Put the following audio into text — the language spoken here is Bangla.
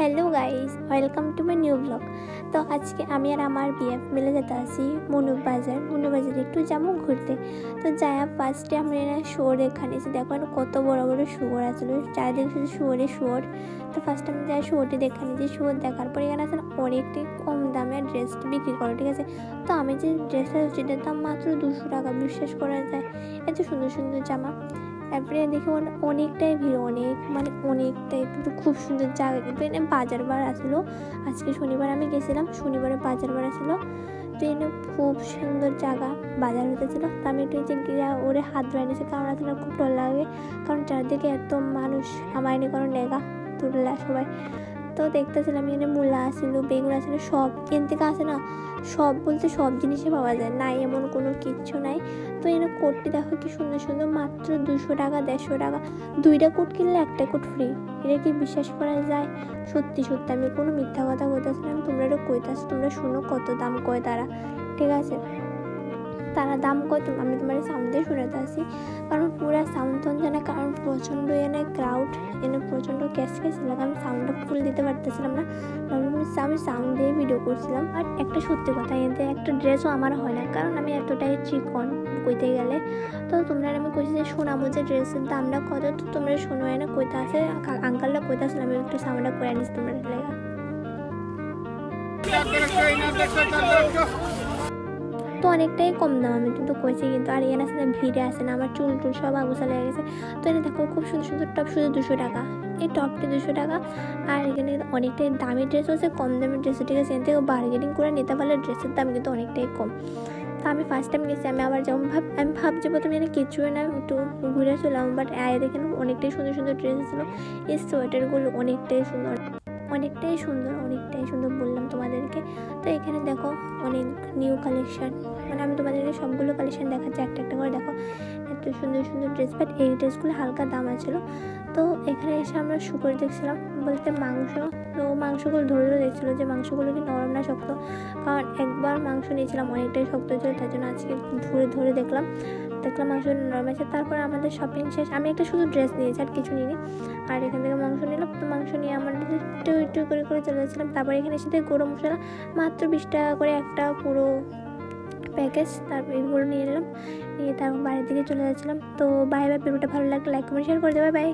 Hello guys, welcome to my new blog. তো আজকে আমি আর আমার বিএফ মিলে যেতে আসি মনুবাজারে একটু যাবো ঘুরতে। তো যাই ফার্স্টে আমরা শুয়োর এখানে এসে দেখো কত বড় বড় শুয়োর আসলে চারিদিকে শুধু শুয়োর। তো ফার্স্ট আমি যাই শুয়োরটি দেখানি যে শুয়োর দেখার পর এখানে আসলে অনেকটাই কম দামে ড্রেস বিক্রি করে, ঠিক আছে। তো আমি যে ড্রেসটা সেটার দাম মাত্র 200 টাকা, বিশ্বাস করা যায় এত সুন্দর সুন্দর জামা। তারপরে দেখি অনেকটাই ভিড়, অনেকটাই কিন্তু খুব সুন্দর জায়গা। কিন্তু এনে বাজার বার আসলো, আজকে শনিবার আমি গেছিলাম, শনিবারে বাজার বার আসলো। তো এনে খুব সুন্দর জায়গা বাজার হতেছিল। তো আমি একটু যে গিয়া ওরে হাত ধরে নিয়েছি, কারণ আসলে খুব ডর লাগে, কারণ চারদিকে এত মানুষ, আমার এনে কোনো নেগা তুললা সবাই। তো দেখতেছিলাম এখানে মূলা আসলো, বেগুন আসলো, সব এন থেকে আসে না, সব বলতে সব জিনিসই পাওয়া যায়, নাই এমন কোনো কিচ্ছু নাই। তো এখানে কোটটি দেখো কি সুন্দর সুন্দর, মাত্র 200 টাকা 150 টাকা, 2টা কোট কিনলে 1টা কোট ফ্রি। এটা কি বিশ্বাস করা যায়? সত্যি সত্যি, আমি কোনো মিথ্যা কথা কইতেছিলাম, তোমরা এটা কইতাছ, তোমরা শুনো কত দাম কয় তারা, ঠিক আছে। তারা দাম কত আমি তোমার সাউন্ডে শুনাতে আসি, কারণ পুরো সাউন্ড তখন জানে, কারণ প্রচণ্ড এনে ক্রাউড, এনে প্রচণ্ড ক্যাশ লাগে, আমি সাউন্ডটা ফুল দিতে পারতেছিলাম না, আমি সাউন্ড দিয়ে ভিডিও করছিলাম। আর একটা সত্যি কথা, এতে একটা ড্রেসও আমার হয় না, কারণ আমি এতটাই চিকন কইতে গেলে। তো তোমরা আমি কইছি যে শোনাবো যে ড্রেসের দামটা কত, তো তোমরা শোনো না কইতে আসে, আঙ্কালটা কইতে আসলে আমি একটু সাউন্ডটা করে আনিস তোমরা লেগা। তো অনেকটাই কম দাম আমি কিন্তু কইছি, কিন্তু আর এখানে আসলে ভিড়ে আসে না, আমার চুল সব আগুসা লেগে গেছে। তো এনে দেখো খুব সুন্দর সুন্দর টপ, শুধু 200 টাকা, এই টপটি 200 টাকা। আর এখানে অনেকটাই দামি ড্রেস হচ্ছে, কম দামের ড্রেস, ঠিক আছে। এর থেকে বার্গেনিং করে নিতে পারলে ড্রেসের দাম কিন্তু অনেকটাই কম। তো আমি ফার্স্ট টাইম গেছি, আমি আবার যেমন আমি ভাবছি প্রথমে এখানে কিছুই না, একটু ঘুরে চলাম, বাট আয় দেখেন অনেকটাই সুন্দর সুন্দর ড্রেস ছিল। এই সোয়েটারগুলো অনেকটাই সুন্দর বললাম তোমাদেরকে। তো এখানে দেখো অনেক নিউ কালেকশন, আমি তোমাদেরকে সবগুলো কালেকশন দেখাচ্ছি একটা একটা করে। দেখো এত সুন্দর সুন্দর ড্রেস, বাট এই ড্রেসগুলো হালকা দাম আছে। তো এখানে এসে আমরা শুকর দেখছিলাম, বলতে মাংস। তো মাংসগুলো ধরে দেখছিলো যে মাংসগুলো কি নরম না শক্ত, কারণ একবার মাংস নিয়েছিলাম অনেকটাই শক্ত ছিল, তার জন্য আজকে ধরে দেখলাম মাংস নরম আছে। তারপর আমাদের শপিং শেষ, আমি একটা শুধু ড্রেস নিয়েছি আর কিছু নিইনি। আর এখান থেকে মাংস নিলাম, তো মাংস নিয়ে আমরা একটু করে চলে যাচ্ছিলাম। তারপর এখানে এসে গরম মশলা মাত্র 20 টাকা করে একটা পুরো প্যাকেজ, তারপর এগুলো নিয়ে নিলাম, নিয়ে তারপর বাড়ির দিকে চলে যাচ্ছিলাম। তো বাই ভিডিওটা ভালো লাগলে লাইক কমেন্ট শেয়ার করে দেবে, বাই।